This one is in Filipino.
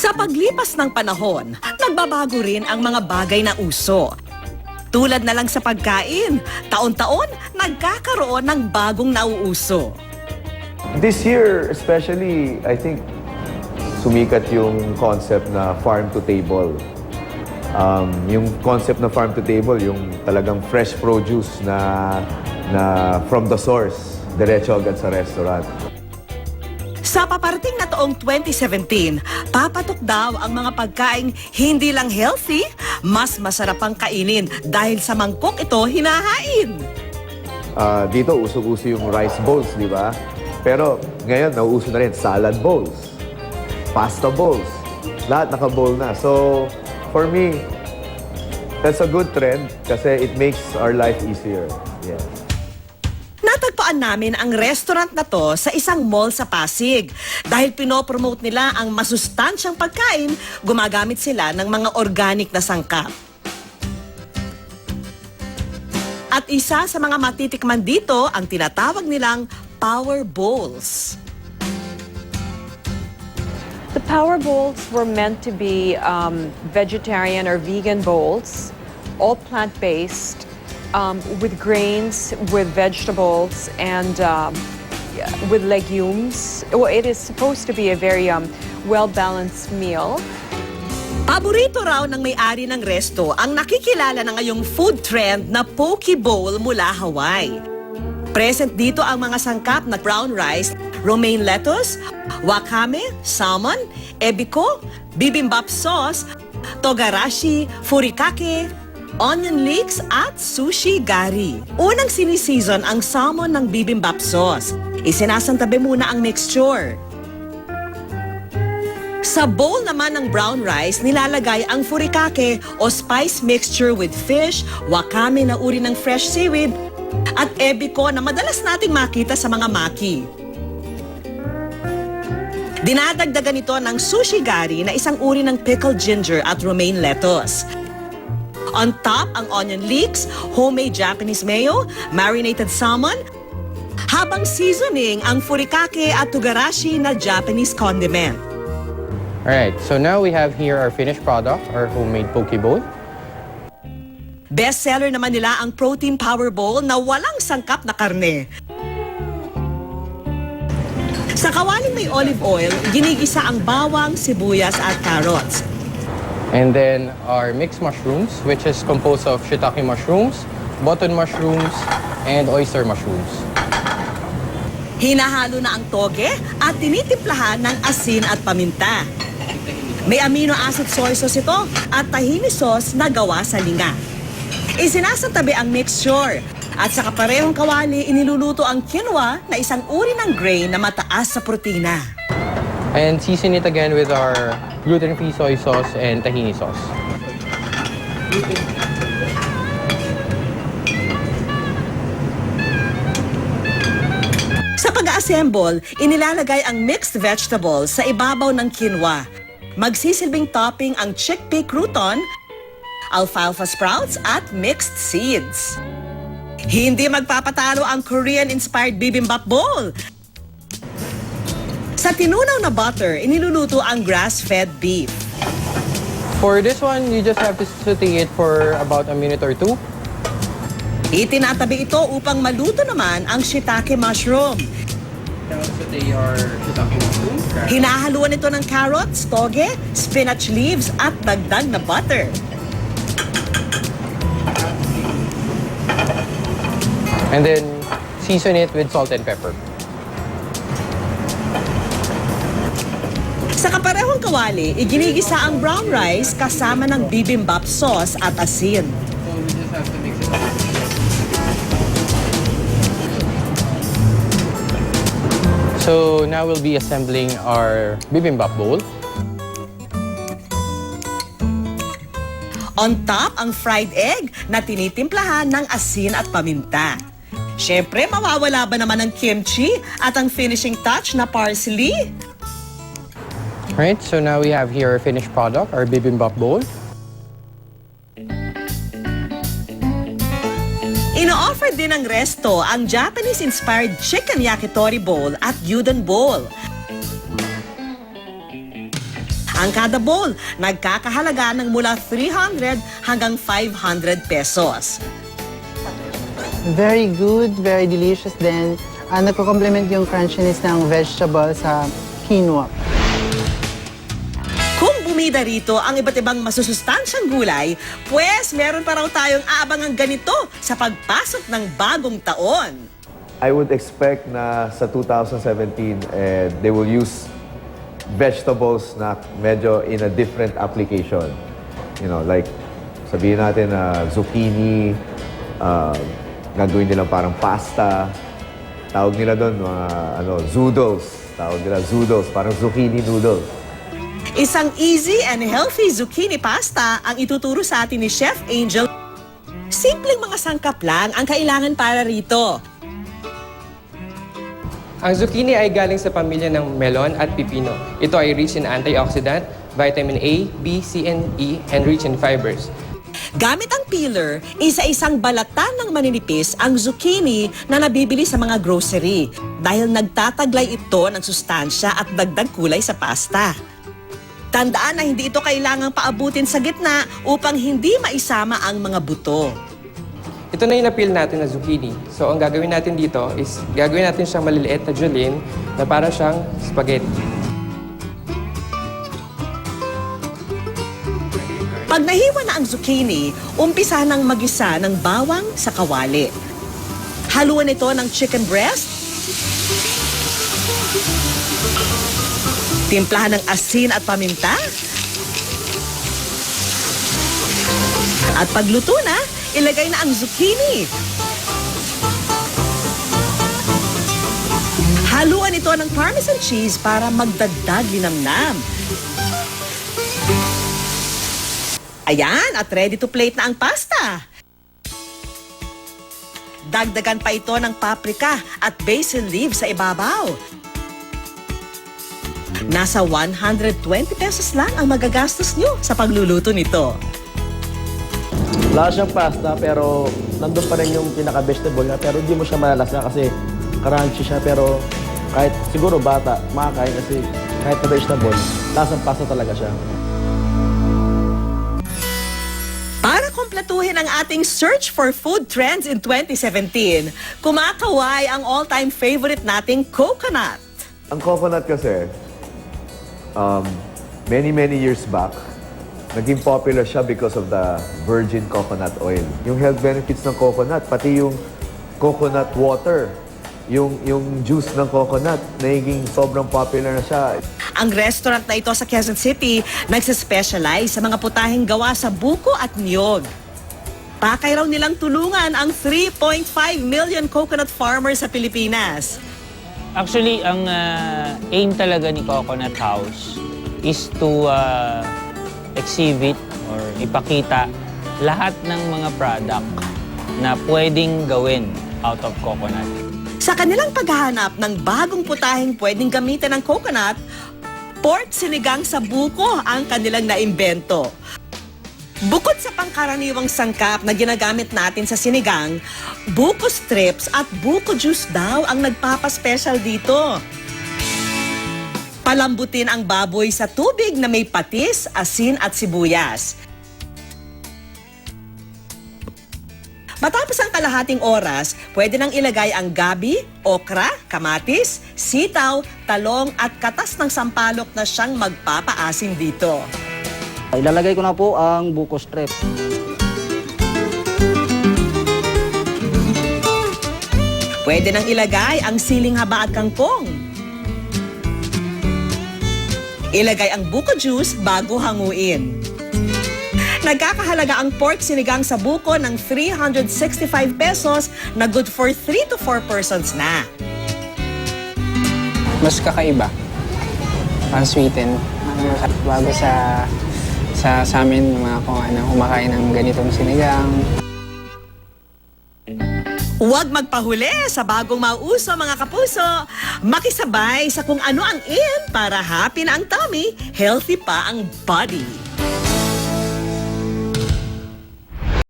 Sa paglipas ng panahon, nagbabago rin ang mga bagay na uso. Tulad na lang sa pagkain, taon-taon nagkakaroon ng bagong nauuso. This year, especially, I think, sumikat yung concept na farm to table. Yung concept na farm to table, yung talagang fresh produce na from the source, diretso agad sa restaurant. Sa paparating na taong 2017, papatok daw ang mga pagkaing hindi lang healthy, mas masarap ang kainin dahil sa mangkok ito hinahain. Dito, usog-uso yung rice bowls, di ba? Pero ngayon, nauuso na rin salad bowls, pasta bowls. Lahat naka-bowl na. So, for me, that's a good trend kasi it makes our life easier. Yeah. Natagpuan namin ang restaurant na to sa isang mall sa Pasig. Dahil pinopromote nila ang masustansyang pagkain, gumagamit sila ng mga organic na sangkap. At isa sa mga matitikman dito ang tinatawag nilang Power Bowls. The Power Bowls were meant to be vegetarian or vegan bowls, all plant-based, with grains, with vegetables, and with legumes. Well, it is supposed to be a very well-balanced meal. Paborito raw ng may-ari ng resto ang nakikilala na ngayong food trend na poke bowl mula Hawaii. Present dito ang mga sangkap na brown rice, romaine lettuce, wakame, salmon, ebiko, bibimbap sauce, togarashi, furikake, onion leeks at sushi gari. Unang siniseason ang salmon ng bibimbap sauce. Isinasantabi muna ang mixture. Sa bowl naman ng brown rice, nilalagay ang furikake o spice mixture with fish, wakame na uri ng fresh seaweed, at ebiko na madalas nating makita sa mga maki. Dinadagdagan ito ng sushi gari na isang uri ng pickled ginger at romaine lettuce. On top, ang onion leeks, homemade Japanese mayo, marinated salmon, habang seasoning ang furikake at togarashi na Japanese condiment. Alright, so now we have here our finished product, our homemade poke bowl. Bestseller naman nila ang protein power bowl na walang sangkap na karne. Sa kawaling may olive oil, ginigisa ang bawang, sibuyas at carrots. And then our mixed mushrooms, which is composed of shiitake mushrooms, button mushrooms, and oyster mushrooms. Hinahalo na ang toge at tinitimplahan ng asin at paminta. May amino acid soy sauce ito at tahini sauce na gawa sa linga. Isinasantabi ang mixture at sa kaparehong kawali iniluluto ang quinoa na isang uri ng grain na mataas sa protina. And season it again with our gluten-free soy sauce and tahini sauce. Sa pag-assemble, inilalagay ang mixed vegetables sa ibabaw ng quinoa. Magsisilbing topping ang chickpea crouton, alfalfa sprouts at mixed seeds. Hindi magpapatalo ang Korean-inspired bibimbap bowl. Sa tinunaw na butter, iniluluto ang grass-fed beef. For this one, you just have to saute it for about a minute or two. Itinatabi ito upang maluto naman ang shiitake mushroom. Saute your shiitake mushroom. Hinahaluan ito ng carrots, toge, spinach leaves at dagdag na butter. And then season it with salt and pepper. Sa kaparehong kawali, iginigisa ang brown rice kasama ng bibimbap sauce at asin. So we just have to mix it up. So now we'll be assembling our bibimbap bowl. On top, ang fried egg na tinitimplahan ng asin at paminta. Siyempre, mawawala ba naman ang kimchi at ang finishing touch na parsley? Right, so now we have here our finished product, our bibimbap bowl. Ino-offer din ng resto ang Japanese-inspired chicken yakitori bowl at gyudon bowl. Ang kada bowl, nagkakahalaga ng mula 300 hanggang 500 pesos. Very good, very delicious din. Nagko-complement yung crunchiness ng vegetable sa quinoa. Kung bumida rito ang iba't ibang masusustansyang gulay, pues meron pa raw tayong aabangang ganito sa pagpasok ng bagong taon. I would expect na sa 2017, they will use vegetables na medyo in a different application. You know, like sabihin natin na zucchini, gagawin nila parang pasta. Tawag nila doon mga zoodles. Tawag nila zoodles, parang zucchini noodles. Isang easy and healthy zucchini pasta ang ituturo sa atin ni Chef Angel. Simpleng mga sangkap lang ang kailangan para rito. Ang zucchini ay galing sa pamilya ng melon at pipino. Ito ay rich in antioxidant, vitamin A, B, C, and E, and rich in fibers. Gamit ang peeler, isa-isang balatan ng maninipis ang zucchini na nabibili sa mga grocery dahil nagtataglay ito ng sustansya at dagdag kulay sa pasta. Tandaan na hindi ito kailangang paabutin sa gitna upang hindi maisama ang mga buto. Ito na yung napeel natin na zucchini. So, ang gagawin natin dito is gagawin natin siyang maliliit na julienne na para siyang spaghetti. Pag nahiwa na ang zucchini, umpisa ng magisa ng bawang sa kawali. Haluan ito ng chicken breast, timplahan ng asin at paminta, at pagluto na, ilagay na ang zucchini. Haluan ito ng parmesan cheese para magdagdag linamnam. Ayan, at ready to plate na ang pasta. Dagdagan pa ito ng paprika at basil leaves sa ibabaw. Nasa 120 pesos lang ang magagastos nyo sa pagluluto nito. Wala siyang pasta pero nandun pa rin yung pinaka-vegetable niya pero hindi mo siya malalasa kasi crunchy siya pero kahit siguro bata, makakain kasi kahit na vegetable, lasang pasta talaga siya. Para kumpletuhin ang ating search for food trends in 2017, kumakaway ang all-time favorite nating coconut. Ang coconut kasi, many years back, naging popular siya because of the virgin coconut oil. Yung health benefits ng coconut, pati yung coconut water, yung juice ng coconut, naging sobrang popular na siya. Ang restaurant na ito sa Quezon City nagsispecialize sa mga putaheng gawa sa buko at niyog. Pakay raw nilang tulungan ang 3.5 million coconut farmers sa Pilipinas. Actually, ang aim talaga ni Coconut House is to exhibit or ipakita lahat ng mga product na pwedeng gawin out of coconut. Sa kanilang paghahanap ng bagong putaheng pwedeng gamitin ng coconut, pork sinigang sa buko ang kanilang naimbento. Bukod sa pangkaraniwang sangkap na ginagamit natin sa sinigang, buko strips at buko juice daw ang nagpapaspecial dito. Palambutin ang baboy sa tubig na may patis, asin at sibuyas. Matapos ang kalahating oras, pwede nang ilagay ang gabi, okra, kamatis, sitaw, talong at katas ng sampalok na siyang magpapaasim dito. Ilalagay ko na po ang buko strip. Pwede nang ilagay ang siling haba at kangkong. Ilagay ang buko juice bago hanguin. Nagkakahalaga ang pork sinigang sa buko ng 365 pesos na good for 3 to 4 persons na. Mas kakaiba. Ang sweeten. Bago sa amin, mga kumakain ng ganitong sinigang. Huwag magpahuli sa bagong mauso mga kapuso. Makisabay sa kung ano ang in para happy na ang tummy, healthy pa ang body.